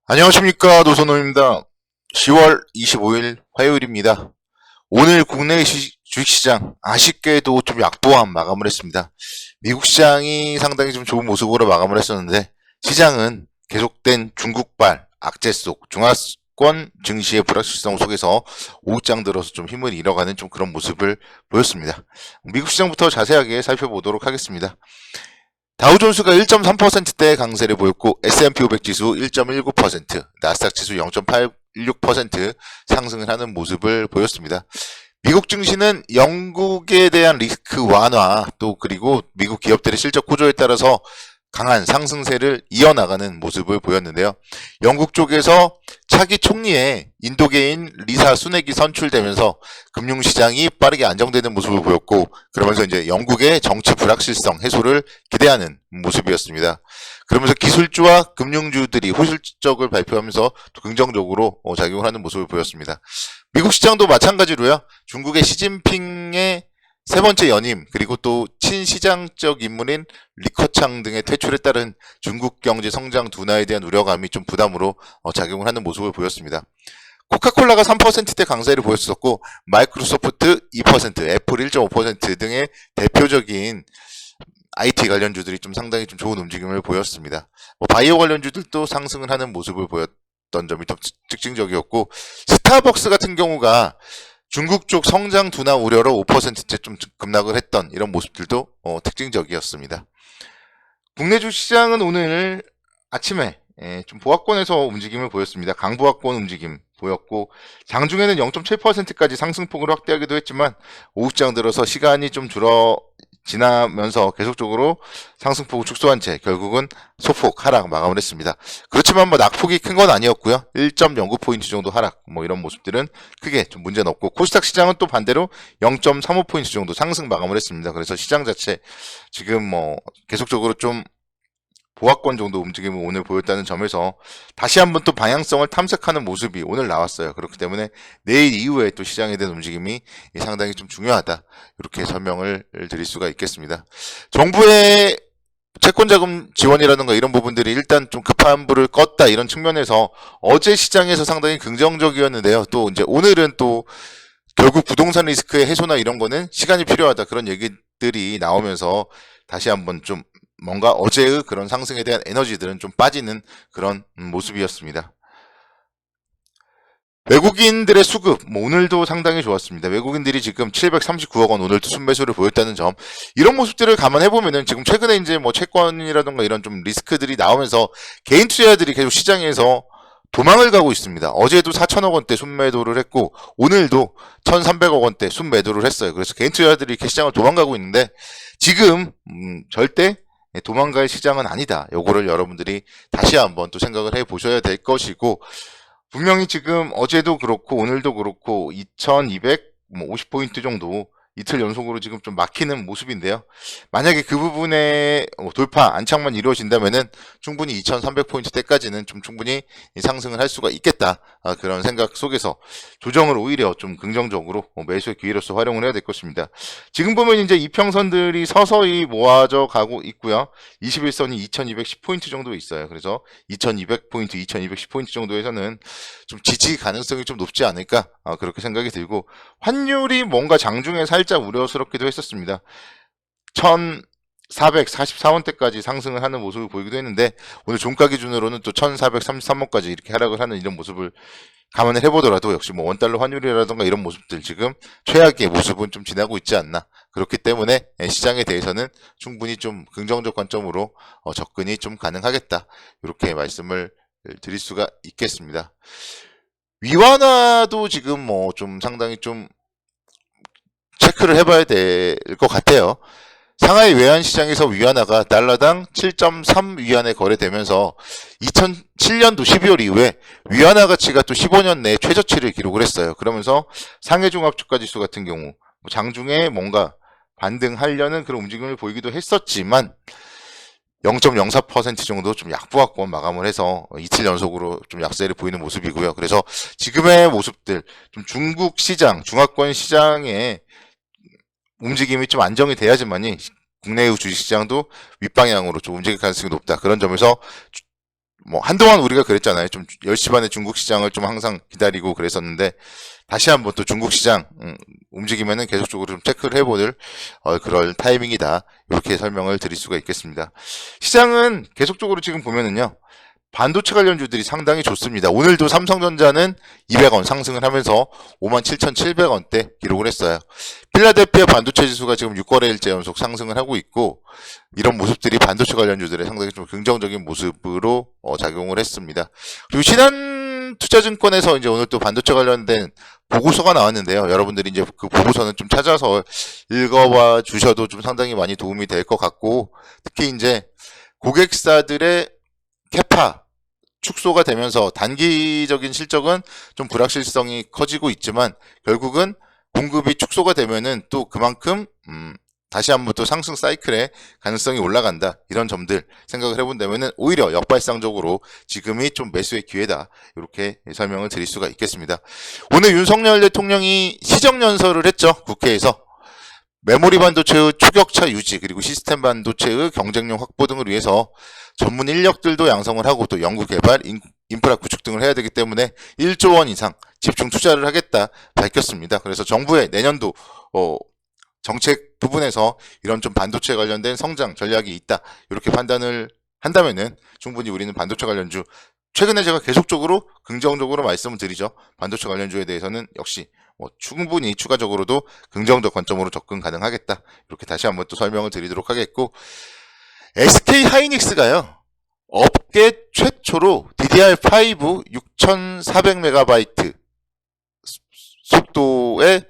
안녕하십니까, 노선호입니다. 10월 25일 화요일입니다. 오늘 국내 주식시장 아쉽게도 좀 약보합 마감을 했습니다. 미국 시장이 상당히 좀 좋은 모습으로 마감을 했었는데 시장은 계속된 중국발 악재 속 중화권 증시의 불확실성 속에서 오후장 들어서 좀 힘을 잃어가는 좀 그런 모습을 보였습니다. 미국 시장부터 자세하게 살펴보도록 하겠습니다. 다우존스가 1.3%대 강세를 보였고 S&P 500 지수 1.19%, 나스닥 지수 0.86% 상승을 하는 모습을 보였습니다. 미국 증시는 영국에 대한 리스크 완화 또 그리고 미국 기업들의 실적 구조에 따라서 강한 상승세를 이어나가는 모습을 보였는데요. 영국 쪽에서 차기 총리의 인도계인 리사 수넥이 선출되면서 금융시장이 빠르게 안정되는 모습을 보였고, 그러면서 이제 영국의 정치 불확실성 해소를 기대하는 모습이었습니다. 그러면서 기술주와 금융주들이 호실적을 발표하면서 긍정적으로 작용을 하는 모습을 보였습니다. 미국 시장도 마찬가지로요. 중국의 시진핑의 세 번째 연임 그리고 또 친시장적 인물인 리커창 등의 퇴출에 따른 중국 경제 성장 둔화에 대한 우려감이 좀 부담으로 작용을 하는 모습을 보였습니다. 코카콜라가 3%대 강세를 보였었고 마이크로소프트 2%, 애플 1.5% 등의 대표적인 IT 관련주들이 좀 상당히 좀 좋은 움직임을 보였습니다. 바이오 관련주들도 상승을 하는 모습을 보였던 점이 좀 특징적이었고, 스타벅스 같은 경우가 중국 쪽 성장 둔화 우려로 5%째 좀 급락을 했던 이런 모습들도 특징적이었습니다. 국내 주시장은 오늘 아침에 좀 보합권에서 움직임을 보였습니다. 강보합권 움직임 보였고, 장중에는 0.7%까지 상승폭을 확대하기도 했지만 오후장 들어서 시간이 좀 지나면서 계속적으로 상승폭을 축소한 채 결국은 소폭 하락 마감을 했습니다. 그렇지만 낙폭이 큰 건 아니었고요. 1.09포인트 정도 하락 이런 모습들은 크게 좀 문제는 없고, 코스닥 시장은 또 반대로 0.35포인트 정도 상승 마감을 했습니다. 그래서 시장 자체 지금 계속적으로 좀 보합권 정도 움직임을 오늘 보였다는 점에서 다시 한번 또 방향성을 탐색하는 모습이 오늘 나왔어요. 그렇기 때문에 내일 이후에 또 시장에 대한 움직임이 상당히 좀 중요하다, 이렇게 설명을 드릴 수가 있겠습니다. 정부의 채권자금 지원이라든가 이런 부분들이 일단 좀 급한 불을 껐다, 이런 측면에서 어제 시장에서 상당히 긍정적이었는데요. 또 이제 오늘은 또 결국 부동산 리스크의 해소나 이런 거는 시간이 필요하다, 그런 얘기들이 나오면서 다시 한번 좀 뭔가 어제의 그런 상승에 대한 에너지들은 좀 빠지는 그런 모습이었습니다. 외국인들의 수급 오늘도 상당히 좋았습니다. 외국인들이 지금 739억 원 오늘도 순매수를 보였다는 점, 이런 모습들을 감안해보면은 지금 최근에 이제 채권이라던가 이런 좀 리스크들이 나오면서 개인 투자자들이 계속 시장에서 도망을 가고 있습니다. 어제도 4천억 원대 순매도를 했고 오늘도 1,300억 원대 순매도를 했어요. 그래서 개인 투자자들이 이렇게 시장을 도망가고 있는데 지금 절대 도망갈 시장은 아니다. 요거를 여러분들이 다시 한번 또 생각을 해 보셔야 될 것이고, 분명히 지금 어제도 그렇고 오늘도 그렇고 2250포인트 정도 이틀 연속으로 지금 좀 막히는 모습인데요. 만약에 그 부분에 돌파 안착만 이루어진다면은 충분히 2300포인트대까지는 좀 충분히 상승을 할 수가 있겠다, 그런 생각 속에서 조정을 오히려 좀 긍정적으로 매수의 기회로서 활용을 해야 될 것입니다. 지금 보면 이제 이평선들이 서서히 모아져 가고 있고요. 21선이 2210포인트 정도 있어요. 그래서 2200포인트, 2210포인트 정도에서는 좀 지지 가능성이 좀 높지 않을까, 그렇게 생각이 들고, 환율이 뭔가 장중에 살짝 우려스럽기도 했었습니다. 1444원대까지 상승을 하는 모습을 보이기도 했는데 오늘 종가 기준으로는 또 1433원까지 이렇게 하락을 하는 이런 모습을 감안을 해보더라도 역시 원달러 환율이라던가 이런 모습들 지금 최악의 모습은 좀 지나고 있지 않나, 그렇기 때문에 시장에 대해서는 충분히 좀 긍정적 관점으로 접근이 좀 가능하겠다, 이렇게 말씀을 드릴 수가 있겠습니다. 위완화도 지금 좀 상당히 좀 체크를 해봐야 될 것 같아요. 상하이 외환시장에서 위안화가 달러당 7.3 위안에 거래되면서 2007년도 12월 이후에 위안화 가치가 또 15년 내에 최저치를 기록을 했어요. 그러면서 상해종합주가지수 같은 경우 장중에 뭔가 반등하려는 그런 움직임을 보이기도 했었지만 0.04% 정도 좀 약보합권 마감을 해서 이틀 연속으로 좀 약세를 보이는 모습이고요. 그래서 지금의 모습들, 좀 중국 시장, 중화권 시장의 움직임이 좀 안정이 돼야지만이 국내의 주식시장도 윗방향으로 좀 움직일 가능성이 높다. 그런 점에서 뭐 한동안 우리가 그랬잖아요. 좀 10시 반에 중국 시장을 좀 항상 기다리고 그랬었는데 다시 한번 또 중국 시장 움직이면은 계속적으로 좀 체크를 해보는 그럴 타이밍이다. 이렇게 설명을 드릴 수가 있겠습니다. 시장은 계속적으로 지금 보면은요. 반도체 관련주들이 상당히 좋습니다. 오늘도 삼성전자는 200원 상승을 하면서 57,700원대 기록을 했어요. 필라델피아 반도체 지수가 지금 6거래일째 연속 상승을 하고 있고 이런 모습들이 반도체 관련주들의 상당히 좀 긍정적인 모습으로 작용을 했습니다. 그리고 신한투자증권에서 이제 오늘 또 반도체 관련된 보고서가 나왔는데요. 여러분들이 이제 그 보고서는 좀 찾아서 읽어봐 주셔도 좀 상당히 많이 도움이 될 것 같고 특히 이제 고객사들의 캐파 축소가 되면서 단기적인 실적은 좀 불확실성이 커지고 있지만 결국은 공급이 축소가 되면은 또 그만큼 다시 한번 또 상승 사이클의 가능성이 올라간다. 이런 점들 생각을 해본다면은 오히려 역발상적으로 지금이 좀 매수의 기회다. 이렇게 설명을 드릴 수가 있겠습니다. 오늘 윤석열 대통령이 시정연설을 했죠. 국회에서. 메모리 반도체의 추격차 유지 그리고 시스템 반도체의 경쟁력 확보 등을 위해서 전문 인력들도 양성을 하고 또 연구 개발, 인프라 구축 등을 해야 되기 때문에 1조 원 이상 집중 투자를 하겠다 밝혔습니다. 그래서 정부의 내년도 정책 부분에서 이런 좀 반도체 관련된 성장 전략이 있다. 이렇게 판단을 한다면은 충분히 우리는 반도체 관련주 최근에 제가 계속적으로 긍정적으로 말씀을 드리죠. 반도체 관련주에 대해서는 역시 충분히 추가적으로도 긍정적 관점으로 접근 가능하겠다. 이렇게 다시 한번 또 설명을 드리도록 하겠고 SK 하이닉스가요. 업계 최초로 DDR5 6400MB 속도의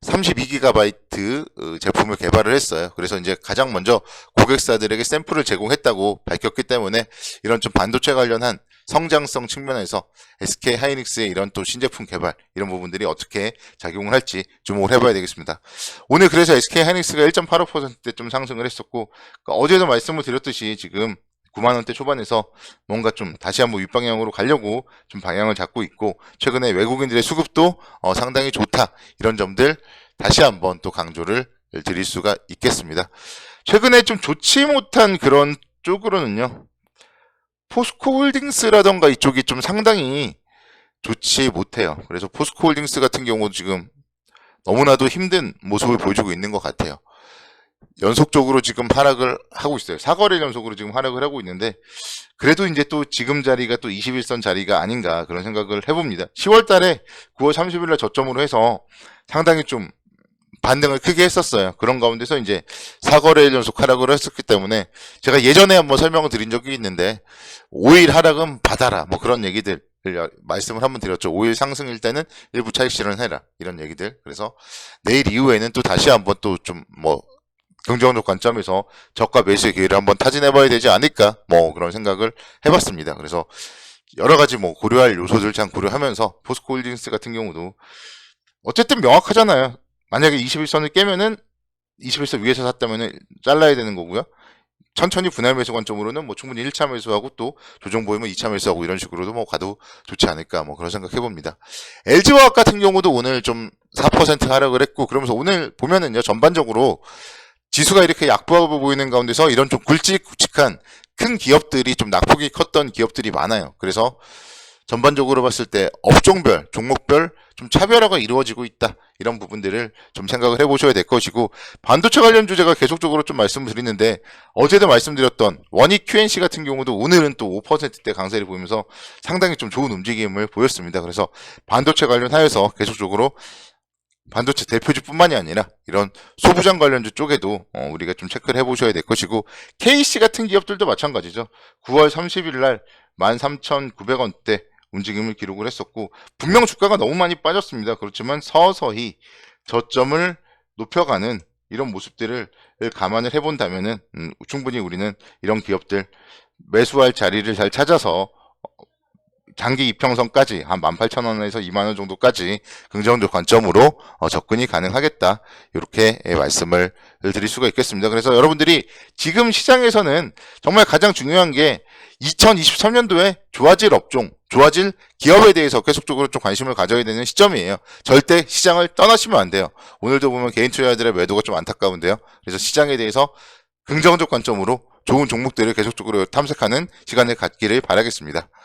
32GB 제품을 개발을 했어요. 그래서 이제 가장 먼저 고객사들에게 샘플을 제공했다고 밝혔기 때문에 이런 좀 반도체 관련한 성장성 측면에서 SK 하이닉스의 이런 또 신제품 개발 이런 부분들이 어떻게 작용을 할지 주목을 해봐야 되겠습니다. 오늘 그래서 SK 하이닉스가 1.85%대 좀 상승을 했었고 그러니까 어제도 말씀을 드렸듯이 지금 9만원대 초반에서 뭔가 좀 다시 한번 윗방향으로 가려고 좀 방향을 잡고 있고 최근에 외국인들의 수급도 상당히 좋다 이런 점들 다시 한번 또 강조를 드릴 수가 있겠습니다. 최근에 좀 좋지 못한 그런 쪽으로는요. 포스코홀딩스라던가 이쪽이 좀 상당히 좋지 못해요. 그래서 포스코홀딩스 같은 경우도 지금 너무나도 힘든 모습을 보여주고 있는 것 같아요. 연속적으로 지금 하락을 하고 있어요. 4거래 연속으로 지금 하락을 하고 있는데 그래도 이제 또 지금 자리가 또 21선 자리가 아닌가 그런 생각을 해봅니다. 10월 달에 9월 30일 날 저점으로 해서 상당히 좀 반등을 크게 했었어요. 그런 가운데서 이제 4거래 연속 하락을 했었기 때문에 제가 예전에 한번 설명을 드린 적이 있는데 5일 하락은 받아라 뭐 그런 얘기들 말씀을 한번 드렸죠. 5일 상승일 때는 일부 차익 실현해라 이런 얘기들. 그래서 내일 이후에는 또 다시 한번 또 좀 뭐 긍정적 관점에서 저가 매수의 기회를 한번 타진해봐야 되지 않을까 뭐 그런 생각을 해봤습니다. 그래서 여러 가지 뭐 고려할 요소들 참 고려하면서 포스코홀딩스 같은 경우도 어쨌든 명확하잖아요. 만약에 21선을 깨면은 21선 위에서 샀다면은 잘라야 되는 거고요. 천천히 분할 매수 관점으로는 뭐 충분히 1차 매수하고 또 조정 보이면 2차 매수하고 이런 식으로도 뭐 가도 좋지 않을까 뭐 그런 생각 해봅니다. LG화학 같은 경우도 오늘 좀 4% 하락을 했고 그러면서 오늘 보면은요 전반적으로 지수가 이렇게 약보하고 보이는 가운데서 이런 좀 굵직굵직한 큰 기업들이 좀 낙폭이 컸던 기업들이 많아요. 그래서 전반적으로 봤을 때 업종별, 종목별 좀 차별화가 이루어지고 있다. 이런 부분들을 좀 생각을 해보셔야 될 것이고 반도체 관련 주제가 계속적으로 좀 말씀을 드리는데 어제도 말씀드렸던 원익 QNC 같은 경우도 오늘은 또 5%대 강세를 보이면서 상당히 좀 좋은 움직임을 보였습니다. 그래서 반도체 관련하여서 계속적으로 반도체 대표주뿐만이 아니라 이런 소부장 관련주 쪽에도 우리가 좀 체크를 해보셔야 될 것이고 KC 같은 기업들도 마찬가지죠. 9월 30일 날 13,900원대 움직임을 기록을 했었고 분명 주가가 너무 많이 빠졌습니다. 그렇지만 서서히 저점을 높여가는 이런 모습들을 감안을 해본다면은 충분히 우리는 이런 기업들 매수할 자리를 잘 찾아서 장기 이평선까지 한 18,000원에서 20,000원 정도까지 긍정적 관점으로 접근이 가능하겠다. 이렇게 말씀을 드릴 수가 있겠습니다. 그래서 여러분들이 지금 시장에서는 정말 가장 중요한 게 2023년도에 좋아질 업종, 좋아질 기업에 대해서 계속적으로 좀 관심을 가져야 되는 시점이에요. 절대 시장을 떠나시면 안 돼요. 오늘도 보면 개인 투자자들의 매도가 좀 안타까운데요. 그래서 시장에 대해서 긍정적 관점으로 좋은 종목들을 계속적으로 탐색하는 시간을 갖기를 바라겠습니다.